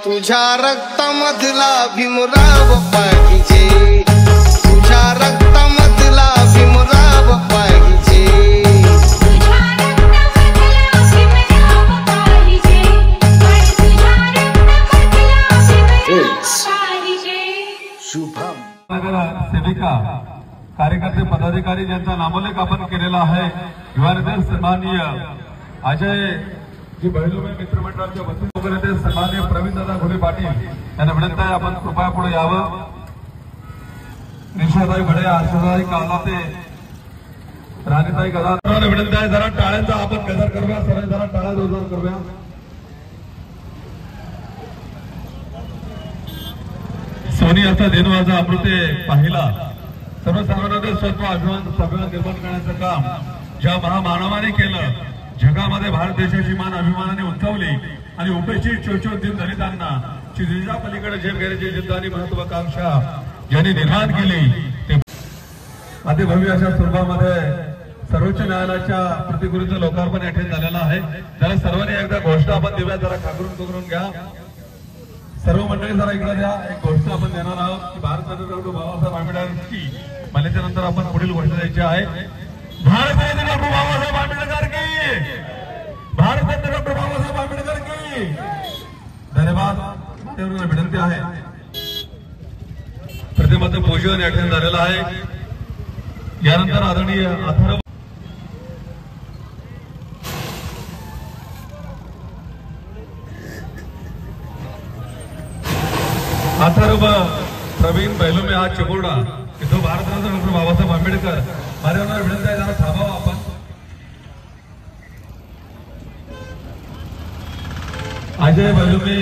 तुझ्या रक्तामधला भीमराव पाहिजे, तुझ्या रक्तामधला भीमराव पाहिजे, शुभम सेविका कार्यकर्ते पदाधिकारी ज्यांचा नामोल्लेख आपण केलेला आहे युवानेते सन्माननीय अजय जी बहिलुमे मित्रमंडळाच्या वतीने सन्माननीय प्रवीणदादा घोले पाटील यांना विनंती आहे आपण कृपया पुढे यावं। निशाताई घडे आशाताई कालाते राणीताई गदा विनंती आहे जरा टाळ्यांचा आपण गजर करूया, सर्व जरा टाळ्या जोरदार करूया। सोनी असा देणवाचा अमृते पाहिला सर्वसामान्यांचे स्वत्व अभिमान निर्माण करण्याचं काम ज्या महामानवाने केलं, जगामध्ये भारत देशाची मान अभिमानाने उंचावली आणि उपेक्षित चोचो दिन दलितांना चिजीच्या पलीकडे झेप घेण्याची जिद्द आणि महत्वाकांक्षा ज्यांनी निर्माण केली ते अतिभव्य अशा स्वरूपामध्ये सर्वोच्च न्यायालयाच्या प्रतिकृतीचं लोकार्पण या ठिकाणी झालेलं आहे। त्याला सर्वांनी एकदा घोषणा आपण देऊया, जरा खाकरून घ्या सर्व मंडळी, जरा इकडे द्या। एक घोषणा आपण देणार आहोत की भारतरत्न डॉक्टर बाबासाहेब आंबेडकर मल्याच्या नंतर आपण पुढील घोषणा द्यायची आहे। भारतरत्न डॉक्टर बाबासाहेब आंबेडकर की, भारतरत्न डॉक्टर बाबासाहेब आंबेडकर की। धन्यवाद। विनंती आहे प्रतिमाचं पूजन या ठिकाणी झालेलं आहे। यानंतर आदरणीय अथर्व प्रवीण बैलुमे हा चिमुरडा जो भारतरत्न डॉक्टर बाबासाहेब आंबेडकर माझ्यावर विनंती आहे जरा थांबावं आपण। अजय बैलुमे